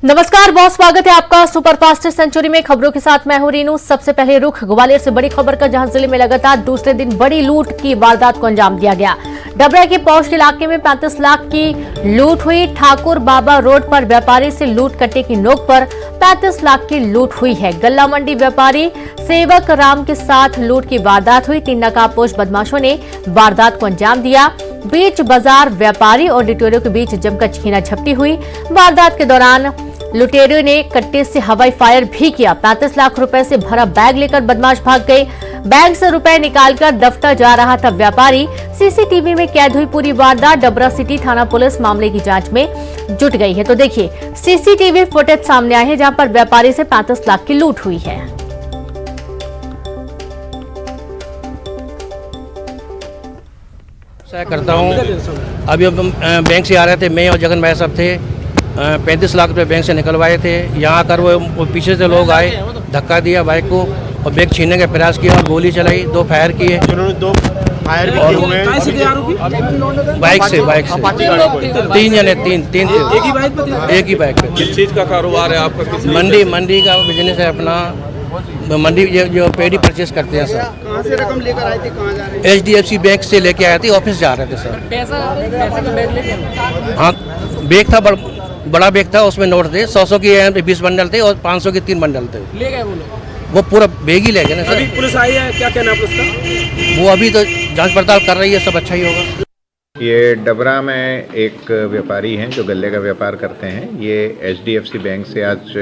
नमस्कार, बहुत स्वागत है आपका सुपरफास्ट सेंचुरी में। खबरों के साथ मैं हूं रीनू। सबसे पहले रुख ग्वालियर से बड़ी खबर का, जहां जिले में लगातार दूसरे दिन बड़ी लूट की वारदात को अंजाम दिया गया। डबरा के पौष इलाके में 35 लाख की लूट हुई। ठाकुर बाबा रोड पर व्यापारी से लूट कट्टे की नोक पर 35 लाख की लूट हुई है। गल्ला मंडी व्यापारी सेवक राम के साथ लूट की वारदात हुई। 3 नकाबपोश बदमाशों ने वारदात को अंजाम दिया। बीच बाजार व्यापारी और लुटेरों के बीच जमकर छीना झपटी हुई। वारदात के दौरान लुटेरों ने कट्टे से हवाई फायर भी किया। 35 लाख रुपए से भरा बैग लेकर बदमाश भाग गए। बैग से रुपए निकालकर दफ्तर जा रहा था व्यापारी। सीसीटीवी में कैद हुई पूरी वारदात। डबरा सिटी थाना पुलिस मामले की जांच में जुट गई है। तो देखिए सीसीटीवी फुटेज सामने आए हैं, जहां पर व्यापारी से 35 लाख की लूट हुई है। करता हूँ। अभी हम बैंक से आ रहे थे, मैं और जगन भाई साहब थे। 35 लाख रुपए बैंक से निकलवाए थे। यहाँ आकर वो पीछे से लोग आए, धक्का दिया बाइक को और बैग छीनने का प्रयास किया और गोली चलाई। 2 फायर किए। उन्होंने 2 फायर भी किए हुए हैं। बाइक से 3 जने, 3 एक ही बाइक पे। किस चीज़ का कारोबार है आपका? मंडी का बिजनेस है अपना। मंडी जो पेड़ी परचेस करते हैं सर। कहाँ से रकम लेकर आए थे, कहाँ जा रहे थे? HDFC बैंक से लेके आए थे, ऑफिस जा रहे थे सर। पैसे का बैग लेके? हाँ, बैग था, बड़ा बैग था, उसमें नोट थे। 100 की 20 बंडल थे और 500 के 3 बंडल थे। ले गए वो लोग? वो पूरा बैग ही ले गए ना सर। अभी पुलिस आई है, क्या कहना है पुलिस का? वो अभी तो जांच पड़ताल कर रही है, सब अच्छा ही होगा। ये डबरा में एक व्यापारी हैं जो गल्ले का व्यापार करते हैं। ये HDFC बैंक से आज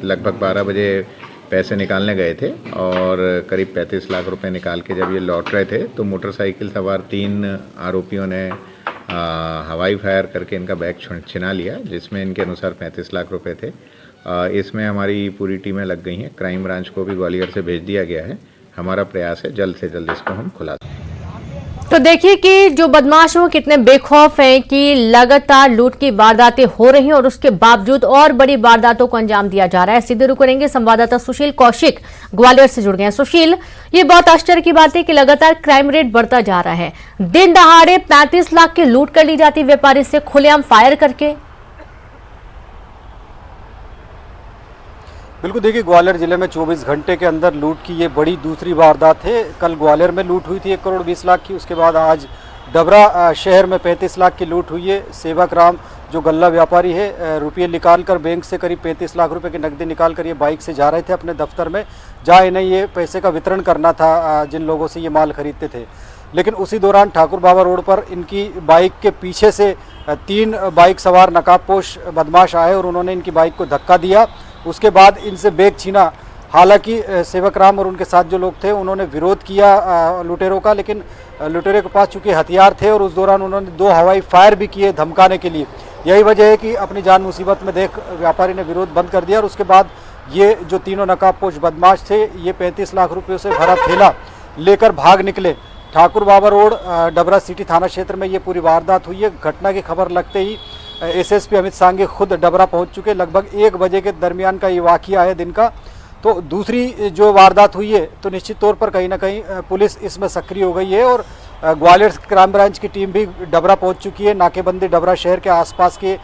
लगभग 12 बजे पैसे निकालने गए थे और करीब 35 लाख रुपए निकाल के जब ये लौट रहे थे तो मोटरसाइकिल सवार 3 आरोपियों ने हवाई फायर करके इनका बैग छिना लिया, जिसमें इनके अनुसार 35 लाख रुपए थे। इसमें हमारी पूरी टीमें लग गई हैं। क्राइम ब्रांच को भी ग्वालियर से भेज दिया गया है। हमारा प्रयास है जल्द से जल्द इसको हम खुला। तो देखिए कि जो बदमाश हैं कितने बेखौफ हैं कि लगातार लूट की वारदातें हो रही हैं और उसके बावजूद और बड़ी वारदातों को अंजाम दिया जा रहा है। सीधे रुक करेंगे, संवाददाता सुशील कौशिक ग्वालियर से जुड़ गए हैं। सुशील, ये बहुत आश्चर्य की बात है कि लगातार क्राइम रेट बढ़ता जा रहा है। दिन दहाड़े 35 लाख की लूट कर ली जाती व्यापारी से खुलेआम फायर करके। बिल्कुल, देखिए ग्वालियर जिले में 24 घंटे के अंदर लूट की ये बड़ी दूसरी वारदात है। कल ग्वालियर में लूट हुई थी 1 करोड़ 20 लाख की। उसके बाद आज डबरा शहर में 35 लाख की लूट हुई है। सेवक राम जो गल्ला व्यापारी है, रुपये निकाल कर बैंक से करीब 35 लाख रुपए की नकदी निकाल कर ये बाइक से जा रहे थे अपने दफ्तर में, जहाँ इन्हें ये पैसे का वितरण करना था जिन लोगों से ये माल खरीदते थे। लेकिन उसी दौरान ठाकुर बाबा रोड पर इनकी बाइक के पीछे से 3 बाइक सवार नकाबपोश बदमाश आए और उन्होंने इनकी बाइक को धक्का दिया। उसके बाद इनसे बैग छीना। हालांकि सेवक राम और उनके साथ जो लोग थे उन्होंने विरोध किया लुटेरों का, लेकिन लुटेरों के पास चूंकि हथियार थे और उस दौरान उन्होंने 2 हवाई फायर भी किए धमकाने के लिए। यही वजह है कि अपनी जान मुसीबत में देख व्यापारी ने विरोध बंद कर दिया और उसके बाद ये जो तीनों नकाबपोश बदमाश थे ये 35 लाख रुपये से भरा थैला लेकर भाग निकले। ठाकुर बाबा रोड डबरा सिटी थाना क्षेत्र में ये पूरी वारदात हुई है। घटना की खबर लगते ही एसएसपी अमित सांगे खुद डबरा पहुंच चुके। लगभग 1 बजे के दरमियान का ये वाक़या है दिन का। तो दूसरी जो वारदात हुई है तो निश्चित तौर पर कहीं ना कहीं पुलिस इसमें सक्रिय हो गई है और ग्वालियर क्राइम ब्रांच की टीम भी डबरा पहुंच चुकी है। नाकेबंदी डबरा शहर के आसपास के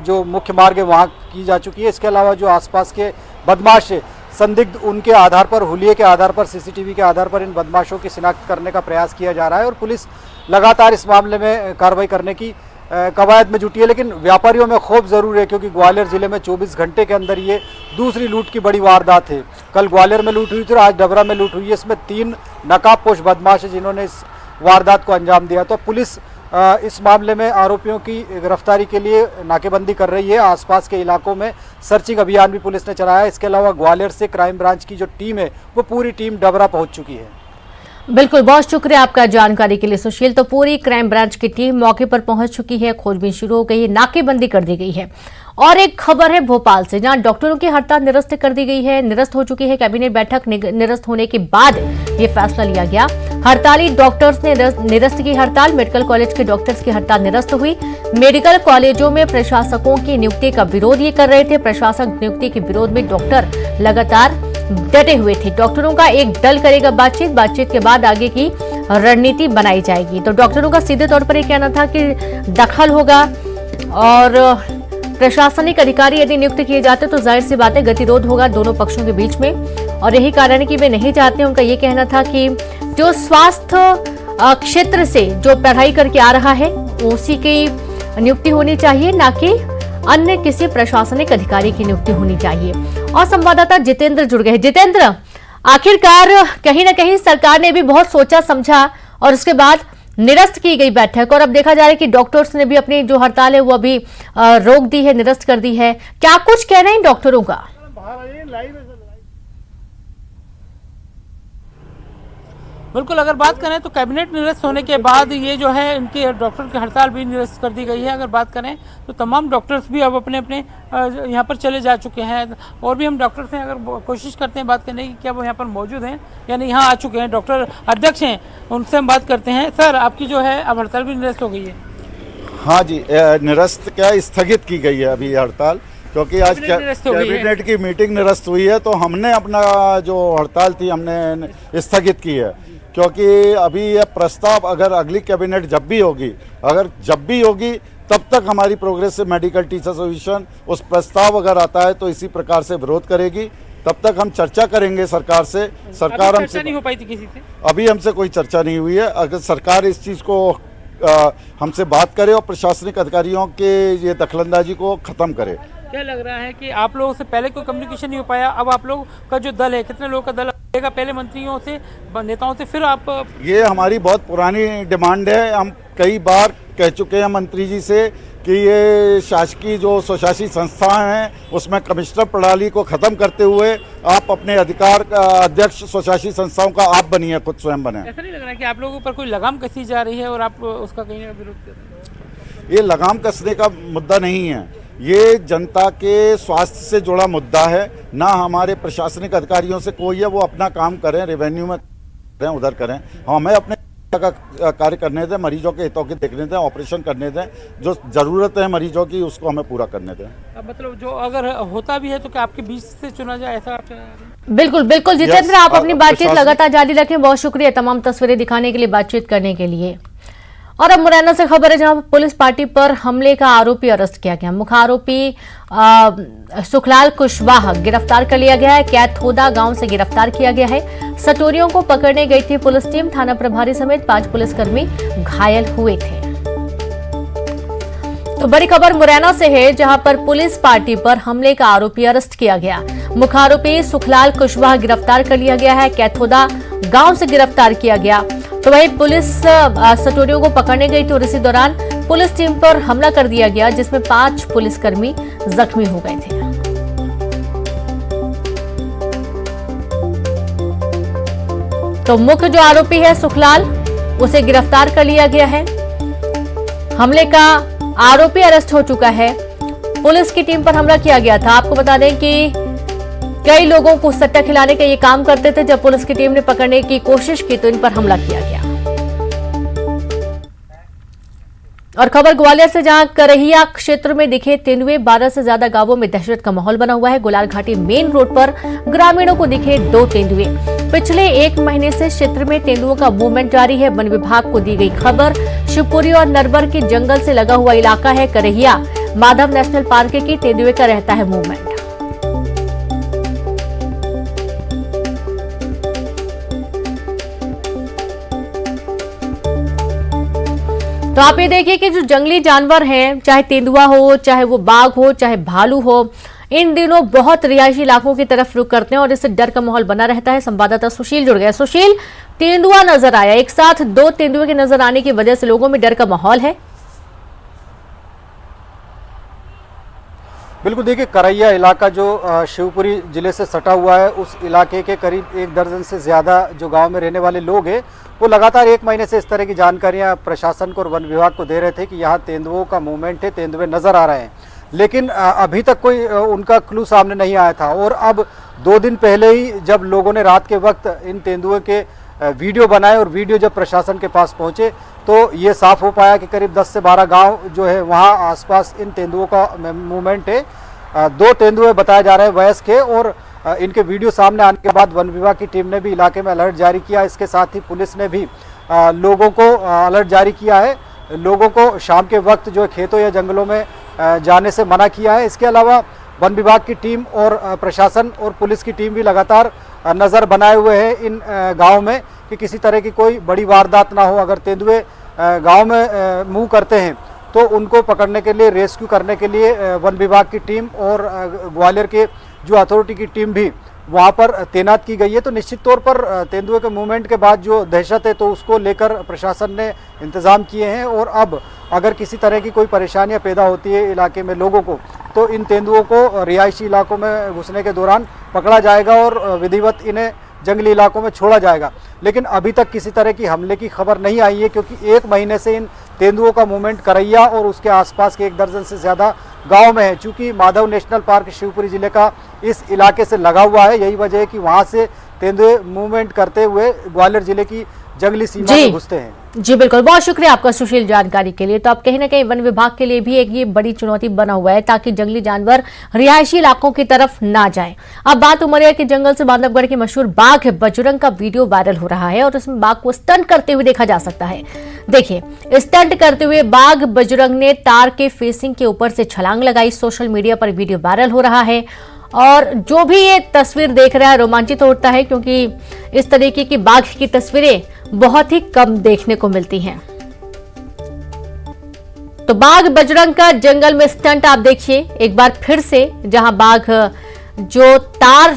जो मुख्य मार्ग है वहाँ की जा चुकी है। इसके अलावा जो आसपास के बदमाश है संदिग्ध, उनके आधार पर, हुलिये के आधार पर, सीसीटीवी के आधार पर इन बदमाशों की शिनाख्त करने का प्रयास किया जा रहा है और पुलिस लगातार इस मामले में कार्रवाई करने की कवायद में जुटी है। लेकिन व्यापारियों में खौफ जरूर है क्योंकि ग्वालियर जिले में 24 घंटे के अंदर ये दूसरी लूट की बड़ी वारदात है। कल ग्वालियर में लूट हुई थी और आज डबरा में लूट हुई है। इसमें 3 नकाबपोश बदमाश है जिन्होंने इस वारदात को अंजाम दिया। तो पुलिस इस मामले में आरोपियों की गिरफ्तारी के लिए नाकेबंदी कर रही है। आसपास के इलाकों में सर्चिंग अभियान भी पुलिस ने चलाया। इसके अलावा ग्वालियर से क्राइम ब्रांच की जो टीम है वो पूरी टीम डबरा पहुंच चुकी है। बिल्कुल, बहुत शुक्रिया आपका जानकारी के लिए सुशील। तो पूरी क्राइम ब्रांच की टीम मौके पर पहुंच चुकी है, खोजबीन शुरू हो गई है, नाकेबंदी कर दी गई है। और एक खबर है भोपाल से, जहां डॉक्टरों की हड़ताल निरस्त कर दी गई है, निरस्त हो चुकी है। कैबिनेट बैठक निरस्त होने के बाद ये फैसला लिया गया। हड़ताली डॉक्टर्स ने निरस्त की हड़ताल। मेडिकल कॉलेज के डॉक्टर्स की हड़ताल निरस्त हुई। मेडिकल कॉलेजों में प्रशासकों की नियुक्ति का विरोध ये कर रहे थे। प्रशासक नियुक्ति के विरोध में डॉक्टर लगातार डटे हुए थे। डॉक्टरों का एक दल करेगा बातचीत के बाद आगे की रणनीति बनाई जाएगी। तो डॉक्टरों का सीधे तौर पर यह कहना था कि दखल होगा और प्रशासनिक अधिकारी यदि नियुक्त किए जाते तो जाहिर सी बात है गतिरोध होगा दोनों पक्षों के बीच में, और यही कारण है कि वे नहीं चाहते। उनका ये कहना था कि जो स्वास्थ्य क्षेत्र से जो पढ़ाई करके आ रहा है उसी की नियुक्ति होनी चाहिए, ना कि अन्य किसी प्रशासनिक अधिकारी की नियुक्ति होनी चाहिए। और संवाददाता जितेंद्र जुड़ गए। जितेंद्र, आखिरकार कहीं ना कहीं सरकार ने भी बहुत सोचा समझा और उसके बाद निरस्त की गई बैठक, और अब देखा जा रहा है कि डॉक्टर्स ने भी अपनी जो हड़ताल है वो अभी रोक दी है, निरस्त कर दी है। क्या कुछ कहना है इन डॉक्टरों का? बिल्कुल, अगर बात करें तो कैबिनेट निरस्त होने के बाद ये जो है इनकी डॉक्टर की हड़ताल भी निरस्त कर दी गई है। अगर बात करें तो तमाम डॉक्टर्स भी अब अपने अपने यहाँ पर चले जा चुके हैं, और भी हम डॉक्टर से अगर कोशिश करते हैं बात करने की क्या वो यहाँ पर मौजूद हैं, यानी यहाँ आ चुके हैं डॉक्टर अध्यक्ष हैं, उनसे हम बात करते हैं। सर, आपकी जो है अब हड़ताल भी निरस्त हो गई है? हाँ जी, निरस्त क्या स्थगित की गई है अभी हड़ताल, क्योंकि आज कैबिनेट की मीटिंग निरस्त हुई है, तो हमने अपना जो हड़ताल थी हमने स्थगित की है। क्योंकि अभी यह प्रस्ताव अगर अगली कैबिनेट जब भी होगी तब तक हमारी प्रोग्रेसिव मेडिकल टीचर एसोसिएशन उस प्रस्ताव अगर आता है तो इसी प्रकार से विरोध करेगी। तब तक हम चर्चा करेंगे सरकार से। सरकार हमसे नहीं हो पाई थी किसी से? अभी हमसे कोई चर्चा नहीं हुई है। अगर सरकार इस चीज़ को हमसे बात करे और प्रशासनिक अधिकारियों के ये दखलंदाजी को ख़त्म करे। क्या लग रहा है कि आप लोगों से पहले कोई कम्युनिकेशन नहीं हो पाया? अब आप लोगों का जो दल है, कितने लोगों का दल आएगा? पहले मंत्रियों से, नेताओं से, फिर आप? ये हमारी बहुत पुरानी डिमांड है। हम कई बार कह चुके हैं मंत्री जी से कि ये शासकीय जो स्वशासी संस्थाएं हैं उसमें कमिश्नर प्रणाली को ख़त्म करते हुए आप अपने अधिकार अध्यक्ष स्वशासी संस्थाओं का आप बनिए, खुद स्वयं बने। ऐसा नहीं लग रहा कि आप लोगों पर कोई लगाम कसी जा रही है और आप उसका कहीं विरोध कर रहे हैं? ये लगाम कसने का मुद्दा नहीं है, ये जनता के स्वास्थ्य से जुड़ा मुद्दा है। ना हमारे प्रशासनिक अधिकारियों से कोई है, वो अपना काम करें, रेवेन्यू में करें, उधर करें। हमें अपने का कार्य करने दें, मरीजों के हितों के देखने दें, ऑपरेशन करने दें, जो ज़रूरत है मरीजों की उसको हमें पूरा करने दें। अब मतलब जो अगर होता भी है तो क्या आपके बीच से चुना जाए, ऐसा आप? बिल्कुल बिल्कुल जितेंद्र, आप अपनी बातचीत लगातार जारी रखें। बहुत शुक्रिया तमाम तस्वीरें दिखाने के लिए, बातचीत करने के लिए। और अब मुरैना से खबर है जहां पुलिस पार्टी पर हमले का आरोपी अरेस्ट किया गया। मुख्य आरोपी सुखलाल कुशवाहा गिरफ्तार कर लिया गया है। कैथोदा गांव से गिरफ्तार किया गया है। सटोरियों को पकड़ने गई थी पुलिस टीम। थाना प्रभारी समेत 5 पुलिसकर्मी घायल हुए थे। तो बड़ी खबर मुरैना से है जहां पर पुलिस पार्टी पर हमले का आरोपी अरेस्ट किया गया। मुख्य आरोपी सुखलाल कुशवाहा गिरफ्तार कर लिया गया है। कैथोदा गांव से गिरफ्तार किया गया। तो वही पुलिस सटोरियों को पकड़ने गई थी और इसी दौरान पुलिस टीम पर हमला कर दिया गया, जिसमें 5 पुलिसकर्मी जख्मी हो गए थे। तो मुख्य जो आरोपी है सुखलाल, उसे गिरफ्तार कर लिया गया है। हमले का आरोपी अरेस्ट हो चुका है। पुलिस की टीम पर हमला किया गया था। आपको बता दें कि कई लोगों को सट्टा खिलाने का ये काम करते थे। जब पुलिस की टीम ने पकड़ने की कोशिश की तो इन पर हमला किया गया। और खबर ग्वालियर से जहां करहिया क्षेत्र में दिखे तेंदुए। 12 से ज्यादा गांवों में दहशत का माहौल बना हुआ है। गुलाल घाटी मेन रोड पर ग्रामीणों को दिखे 2 तेंदुए। पिछले 1 महीने से क्षेत्र में तेंदुओं का मूवमेंट जारी है। वन विभाग को दी गई खबर। शिवपुरी और नरबर के जंगल से लगा हुआ इलाका है करहिया। माधव नेशनल पार्क की तेंदुए का रहता है मूवमेंट। तो आप ये देखिए कि जो जंगली जानवर हैं, चाहे तेंदुआ हो, चाहे वो बाघ हो, चाहे भालू हो, इन दिनों बहुत रिहायशी इलाकों की तरफ रुख करते हैं और इससे डर का माहौल बना रहता है। संवाददाता सुशील जुड़ गया। सुशील, तेंदुआ नजर आया, एक साथ 2 तेंदुए के नजर आने की वजह से लोगों में डर का माहौल है। बिल्कुल, देखिए करहिया इलाका जो शिवपुरी जिले से सटा हुआ है, उस इलाके के करीब 1 दर्जन से ज़्यादा जो गांव में रहने वाले लोग हैं वो लगातार 1 महीने से इस तरह की जानकारियां प्रशासन को और वन विभाग को दे रहे थे कि यहाँ तेंदुओं का मूवमेंट है, तेंदुए नज़र आ रहे हैं। लेकिन अभी तक कोई उनका क्लू सामने नहीं आया था। और अब 2 दिन पहले ही जब लोगों ने रात के वक्त इन तेंदुए के वीडियो बनाए और वीडियो जब प्रशासन के पास पहुँचे तो ये साफ हो पाया कि करीब 10 से 12 गांव जो है वहाँ आसपास इन तेंदुओं का मूवमेंट है। 2 तेंदुए बताए जा रहे हैं वयस्क के, और इनके वीडियो सामने आने के बाद वन विभाग की टीम ने भी इलाके में अलर्ट जारी किया। इसके साथ ही पुलिस ने भी लोगों को अलर्ट जारी किया है। लोगों को शाम के वक्त जो खेतों या जंगलों में जाने से मना किया है। इसके अलावा वन विभाग की टीम और प्रशासन और पुलिस की टीम भी लगातार नज़र बनाए हुए है इन गाँव में कि किसी तरह की कोई बड़ी वारदात ना हो। अगर तेंदुए गांव में मूव करते हैं तो उनको पकड़ने के लिए, रेस्क्यू करने के लिए वन विभाग की टीम और ग्वालियर के जो अथॉरिटी की टीम भी वहां पर तैनात की गई है। तो निश्चित तौर पर तेंदुए के मूवमेंट के बाद जो दहशत है तो उसको लेकर प्रशासन ने इंतज़ाम किए हैं और अब अगर किसी तरह की कोई परेशानियां पैदा होती है इलाके में लोगों को तो इन तेंदुओं को रिहायशी इलाकों में घुसने के दौरान पकड़ा जाएगा और विधिवत इन्हें जंगली इलाकों में छोड़ा जाएगा। लेकिन अभी तक किसी तरह की हमले की खबर नहीं आई है क्योंकि 1 महीने से इन तेंदुओं का मूवमेंट करैया और उसके आसपास के 1 दर्जन से ज़्यादा गांव में है। चूँकि माधव नेशनल पार्क शिवपुरी जिले का इस इलाके से लगा हुआ है, यही वजह है कि वहाँ से तेंदुए मूवमेंट करते हुए ग्वालियर जिले की जंगली सीमा में घुसते हैं। जी बिल्कुल, बहुत शुक्रिया आपका सुशील जानकारी के लिए। तो अब कहीं ना कहीं वन विभाग के लिए भी एक ये बड़ी चुनौती बना हुआ है ताकि जंगली जानवर रिहायशी इलाकों की तरफ ना जाएं। अब बात उमरिया के जंगल से बांधवगढ़ के मशहूर बाघ बजरंग का वीडियो वायरल हो रहा है और इसमें बाघ को स्टंट करते हुए देखा जा सकता है। देखिए, स्टंट करते हुए बाघ बजरंग ने तार के फेसिंग के ऊपर से छलांग लगाई। सोशल मीडिया पर वीडियो वायरल हो रहा है और जो भी ये तस्वीर देख रहा है रोमांचित होता है क्योंकि इस तरीके की बाघ की तस्वीरें बहुत ही कम देखने को मिलती हैं। तो बाघ बजरंग का जंगल में स्टंट आप देखिए एक बार फिर से, जहां बाघ जो तार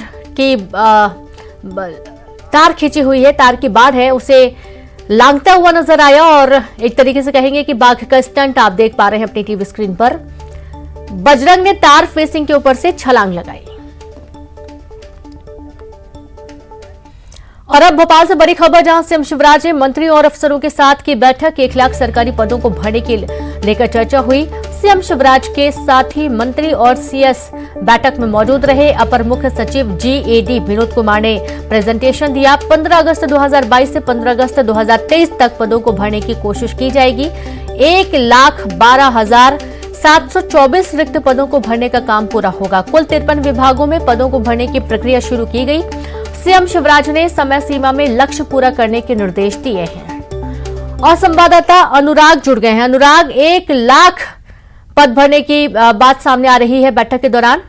खींची हुई है, तार की बाड़ है, उसे लांघता हुआ नजर आया और एक तरीके से कहेंगे कि बाघ का स्टंट आप देख पा रहे हैं अपनी टीवी स्क्रीन पर। बजरंग ने तार फेसिंग के ऊपर से छलांग लगाई। और अब भोपाल से बड़ी खबर, जहां सीएम शिवराज ने मंत्री और अफसरों के साथ की बैठक। 1 लाख सरकारी पदों को भरने के लेकर चर्चा हुई। सीएम शिवराज के साथ ही मंत्री और सीएस बैठक में मौजूद रहे। अपर मुख्य सचिव GAD विनोद कुमार ने प्रेजेंटेशन दिया। 15 अगस्त 2022 से 15 अगस्त 2023 तक पदों को भरने की कोशिश की जाएगी। 1,12,724 रिक्त पदों को भरने का काम पूरा होगा। कुल 53 विभागों में पदों को भरने की प्रक्रिया शुरू की गई। सीएम शिवराज ने समय सीमा में लक्ष्य पूरा करने के निर्देश दिए हैं। और संवाददाता अनुराग जुड़ गए हैं। अनुराग, 1 लाख पद भरने की बात सामने आ रही है बैठक के दौरान।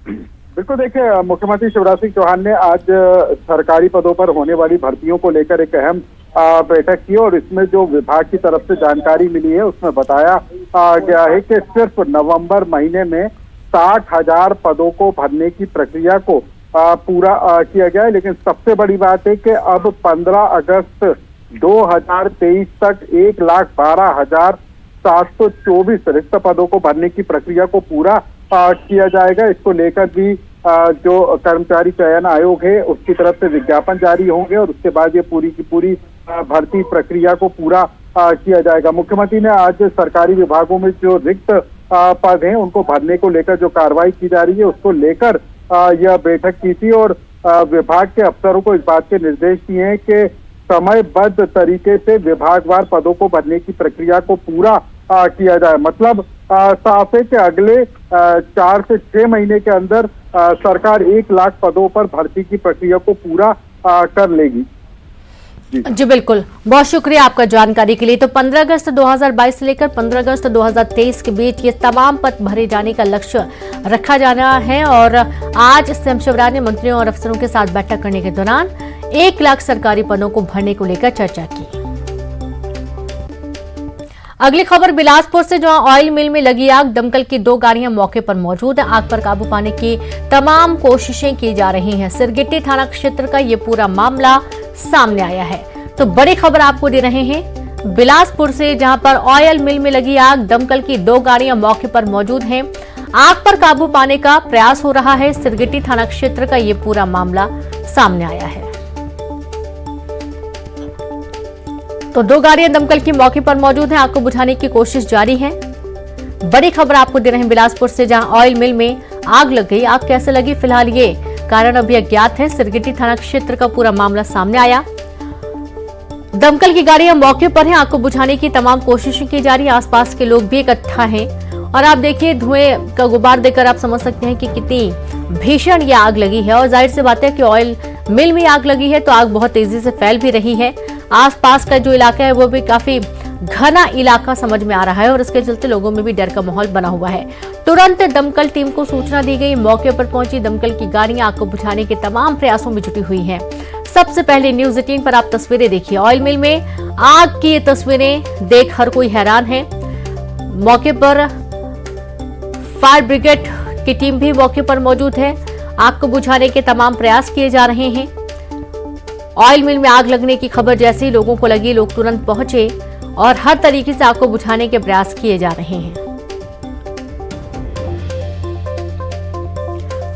बिल्कुल, देखिए, मुख्यमंत्री शिवराज सिंह चौहान ने आज सरकारी पदों पर होने वाली भर्तियों को लेकर एक अहम बैठक की और इसमें जो विभाग की तरफ से जानकारी मिली है उसमें बताया गया है कि सिर्फ नवंबर महीने में 60,000 पदों को भरने की प्रक्रिया को पूरा किया गया है। लेकिन सबसे बड़ी बात है कि अब 15 अगस्त 2023 तक 1,12,724 रिक्त पदों को भरने की प्रक्रिया को पूरा किया जाएगा। इसको लेकर भी जो कर्मचारी चयन आयोग है उसकी तरफ से विज्ञापन जारी होंगे और उसके बाद ये पूरी की पूरी भर्ती प्रक्रिया को पूरा किया जाएगा। मुख्यमंत्री ने आज सरकारी विभागों में जो रिक्त पद हैं उनको भरने को लेकर जो कार्रवाई की जा रही है उसको लेकर यह बैठक की थी और विभाग के अफसरों को इस बात के निर्देश दिए हैं कि समयबद्ध तरीके से विभागवार पदों को भरने की प्रक्रिया को पूरा किया जाए। मतलब साफ है कि अगले 4 से 6 महीने के अंदर सरकार 1 लाख पदों पर भर्ती की प्रक्रिया को पूरा कर लेगी। जी बिल्कुल, बहुत शुक्रिया आपका जानकारी के लिए। तो 15 अगस्त 2022 से लेकर 15 अगस्त 2023 के बीच ये तमाम पद भरे जाने का लक्ष्य रखा जाना है और आज सीएम शिवराज ने मंत्रियों और अफसरों के साथ बैठक करने के दौरान 1 लाख सरकारी पदों को भरने को लेकर चर्चा की। अगली खबर बिलासपुर से, जहां ऑयल मिल में लगी आग। दमकल की 2 गाड़ियां मौके पर मौजूद है। आग पर काबू पाने की तमाम कोशिशें की जा रही हैं। सिरगिट्टी थाना क्षेत्र का ये पूरा मामला सामने आया है। तो बड़ी खबर आपको दे रहे हैं बिलासपुर से, जहां पर ऑयल मिल में लगी आग। दमकल की 2 गाड़ियां मौके पर मौजूद हैं। आग पर काबू पाने का प्रयास हो रहा है। सिरगिट्टी थाना क्षेत्र का ये पूरा मामला सामने आया है। तो 2 गाड़ियां दमकल की मौके पर मौजूद हैं। आग को बुझाने की कोशिश जारी है। बड़ी खबर आपको दे रहे हैं बिलासपुर से, जहां ऑयल मिल में आग लग गई। आग कैसे लगी, फिलहाल ये कारण अभी अज्ञात है। सिरगिट्टी थाना क्षेत्र का पूरा मामला सामने आया। दमकल की गाड़ियां मौके पर हैं। आग को बुझाने की तमाम कोशिशें की जा रही है। आसपास के लोग भी इकट्ठा हैं और आप देखिए धुएं का गुबार देखकर आप समझ सकते हैं कि कितनी भीषण ये आग लगी है। और जाहिर सी बात है कि ऑयल मिल में आग लगी है तो आग बहुत तेजी से फैल भी रही है। आसपास का जो इलाका है वो भी काफी घना इलाका समझ में आ रहा है और इसके चलते लोगों में भी डर का माहौल बना हुआ है। तुरंत दमकल टीम को सूचना दी गई। मौके पर पहुंची दमकल की गाड़ियां आग को बुझाने के तमाम प्रयासों में जुटी हुई हैं। सबसे पहले न्यूज 18 पर आप तस्वीरें देखिए। ऑयल मिल में आग की ये तस्वीरें देख हर कोई हैरान है। मौके पर फायर ब्रिगेड की टीम भी मौके पर मौजूद है। आग को बुझाने के तमाम प्रयास किए जा रहे हैं। ऑयल मिल में आग लगने की खबर जैसे ही लोगों को लगी, लोग तुरंत पहुंचे और हर तरीके से आग को बुझाने के प्रयास किए जा रहे हैं।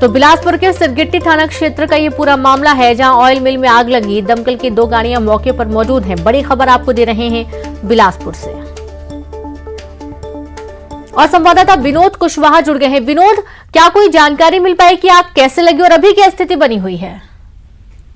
तो बिलासपुर के सिरगिट्टी थाना क्षेत्र का ये पूरा मामला है, जहां ऑयल मिल में आग लगी। दमकल की 2 गाड़ियां मौके पर मौजूद हैं। बड़ी खबर आपको दे रहे हैं बिलासपुर से और संवाददाता विनोद कुशवाहा जुड़ गए हैं। विनोद, क्या कोई जानकारी मिल पाई कि आग कैसे लगी और अभी क्या स्थिति बनी हुई है?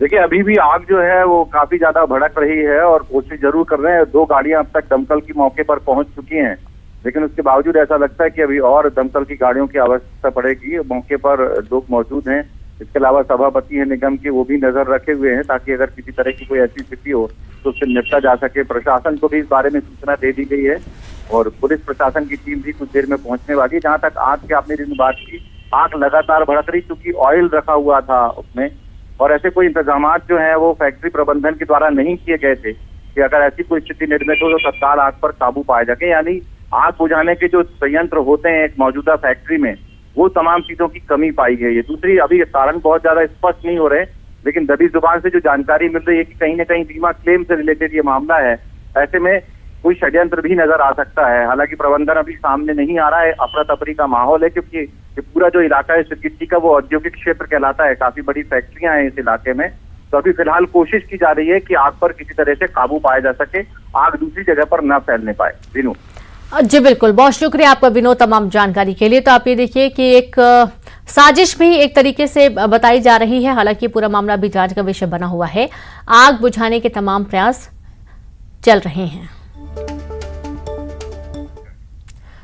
देखिए, अभी भी आग जो है वो काफी ज्यादा भड़क रही है और कोशिश जरूर कर रहे हैं। 2 गाड़ियां अब तक दमकल की मौके पर पहुंच चुकी हैं, लेकिन उसके बावजूद ऐसा लगता है कि अभी और दमकल की गाड़ियों की आवश्यकता पड़ेगी। मौके पर लोग मौजूद हैं। इसके अलावा सभापति है निगम के, वो भी नजर रखे हुए हैं ताकि अगर किसी तरह की कोई ऐसी स्थिति हो तो उससे निपटा जा सके। प्रशासन को भी इस बारे में सूचना दे दी गई है और पुलिस प्रशासन की टीम भी कुछ देर में पहुंचने वाली है। जहां तक आग की आपने जिन बात की, आग लगातार भड़क रही क्योंकि ऑयल रखा हुआ था उसमें और ऐसे कोई इंतजाम जो है वो फैक्ट्री प्रबंधन के द्वारा नहीं किए गए थे कि अगर ऐसी कोई स्थिति निर्मित हो तो तत्काल आग पर काबू पाया जाए। यानी आग बुझाने के जो संयंत्र होते हैं एक मौजूदा फैक्ट्री में, वो तमाम चीजों की कमी पाई गई है। दूसरी, अभी कारण बहुत ज्यादा स्पष्ट नहीं हो रहे, लेकिन दबी जुबान से जो जानकारी मिल रही है कि कहीं न कहीं बीमा क्लेम से रिलेटेड ये मामला है। ऐसे में कोई षड्यंत्र भी नजर आ सकता है। हालांकि प्रबंधन अभी सामने नहीं आ रहा है, अफरा तफरी का माहौल है क्योंकि ये पूरा जो इलाका है सिरगिट्टी का वो औद्योगिक क्षेत्र कहलाता है। काफी बड़ी फैक्ट्रियां हैं इस इलाके में। तो अभी फिलहाल कोशिश की जा रही है कि आग पर किसी तरह से काबू पाया जा सके, आग दूसरी जगह पर न फैलने पाए। विनू जी बिल्कुल, बहुत शुक्रिया आपका विनोद तमाम जानकारी के लिए। तो आप ये देखिए कि एक साजिश भी एक तरीके से बताई जा रही है। हालांकि पूरा मामला भी जांच का विषय बना हुआ है। आग बुझाने के तमाम प्रयास चल रहे हैं।